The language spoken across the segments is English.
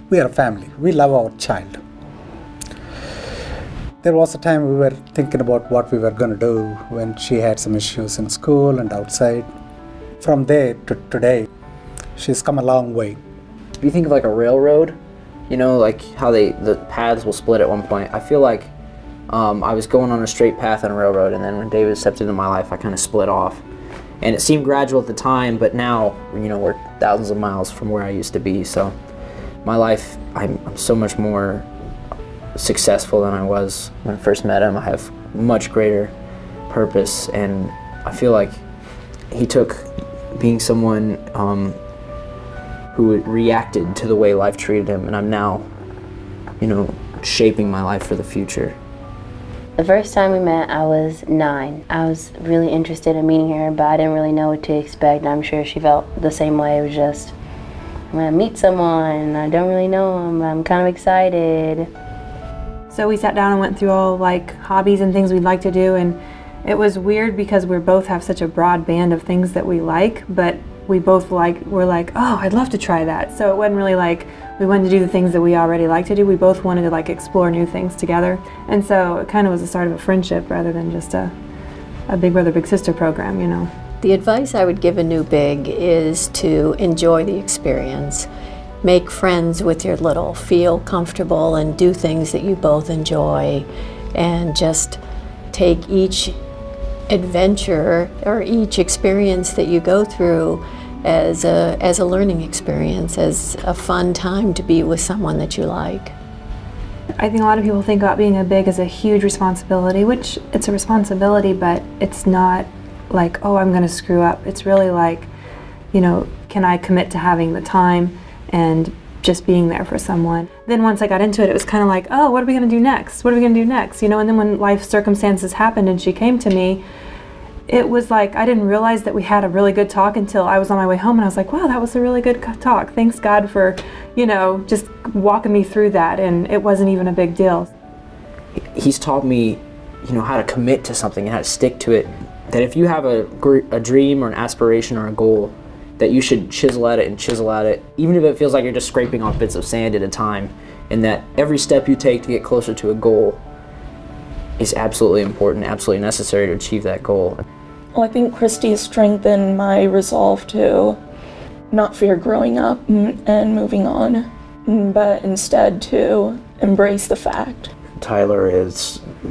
we are a family. We love our child. There was a time we were thinking about what we were going to do when she had some issues in school and outside. From there to today, she's come a long way. If you think of like a railroad, you know, like how the paths will split at one point. I feel like I was going on a straight path on a railroad, and then when David stepped into my life, I kind of split off. And it seemed gradual at the time, but now, you know, we're thousands of miles from where I used to be. So my life, I'm so much more successful than I was when I first met him. I have much greater purpose, and I feel like he took being someone who reacted to the way life treated him, and I'm now, you know, shaping my life for the future. The first time we met, I was 9. I was really interested in meeting her, but I didn't really know what to expect, and I'm sure she felt the same way. It was just, I'm gonna meet someone, I don't really know him, I'm kind of excited. So we sat down and went through all like hobbies and things we'd like to do, and it was weird because we both have such a broad band of things that we like, but we both were like, oh, I'd love to try that. So it wasn't really like we wanted to do the things that we already like to do. We both wanted to like explore new things together. And so it kind of was the start of a friendship rather than just a big brother, big sister program, you know. The advice I would give a new big is to enjoy the experience. Make friends with your little, feel comfortable and do things that you both enjoy, and just take each adventure or each experience that you go through as a learning experience, as a fun time to be with someone that you like. I think a lot of people think about being a big as a huge responsibility, which it's a responsibility, but it's not like, oh, I'm going to screw up. It's really like, you know, can I commit to having the time and just being there for someone. Then once I got into it, it was kind of like, oh, what are we going to do next? What are we going to do next? You know, and then when life circumstances happened and she came to me, it was like I didn't realize that we had a really good talk until I was on my way home, and I was like, wow, that was a really good talk. Thanks God for, you know, just walking me through that, and it wasn't even a big deal. He's taught me, you know, how to commit to something and how to stick to it. That if you have a dream or an aspiration or a goal, that you should chisel at it, even if it feels like you're just scraping off bits of sand at a time, and that every step you take to get closer to a goal is absolutely important, absolutely necessary to achieve that goal. Well, I think Christy has strengthened my resolve to not fear growing up and moving on, but instead to embrace the fact. Tyler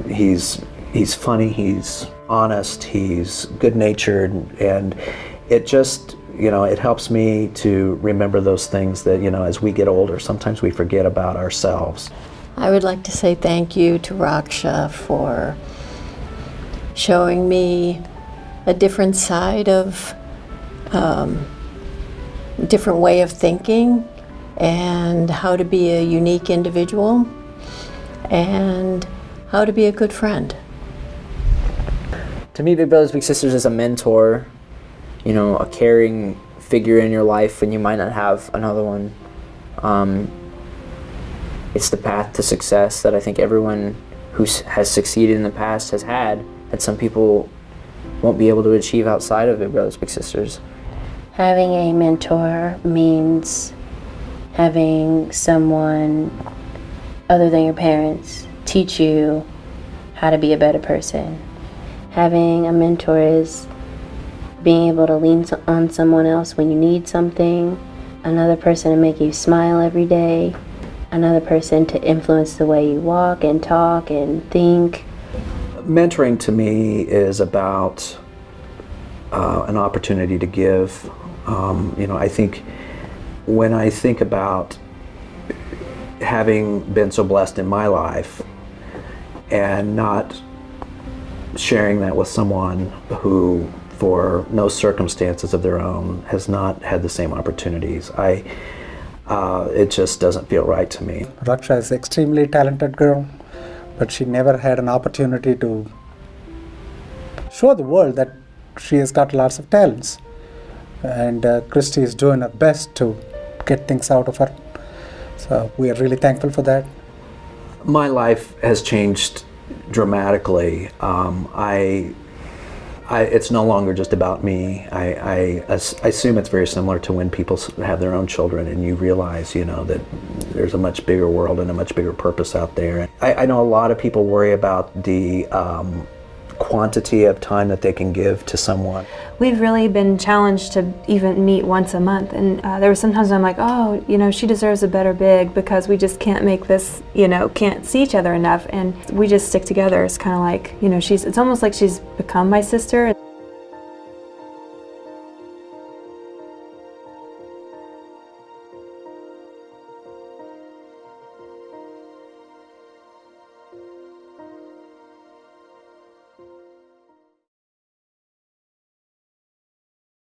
he's funny, he's honest, he's good-natured, and it just, you know, it helps me to remember those things that, you know, as we get older, sometimes we forget about ourselves. I would like to say thank you to Raksha for showing me a different side of, different way of thinking, and how to be a unique individual, and how to be a good friend. To me, Big Brothers Big Sisters is a mentor, you know, a caring figure in your life when you might not have another one. It's the path to success that I think everyone who has succeeded in the past has had, that some people won't be able to achieve outside of Big Brothers Big Sisters. Having a mentor means having someone other than your parents teach you how to be a better person. Having a mentor is being able to lean on someone else when you need something, another person to make you smile every day, another person to influence the way you walk and talk and think. Mentoring to me is about an opportunity to give. You know, I think when I think about having been so blessed in my life and not sharing that with someone who, for no circumstances of their own, has not had the same opportunities, it just doesn't feel right to me. Raksha is an extremely talented girl, but she never had an opportunity to show the world that she has got lots of talents. And Christy is doing her best to get things out of her. So we are really thankful for that. My life has changed dramatically. it's no longer just about me. I assume it's very similar to when people have their own children and you realize, you know, that there's a much bigger world and a much bigger purpose out there. I know a lot of people worry about the quantity of time that they can give to someone. We've really been challenged to even meet once a month, and there were sometimes I'm like, oh, you know, she deserves a better big because we just can't make this, you know, can't see each other enough, and we just stick together. It's kind of like, you know, it's almost like she's become my sister.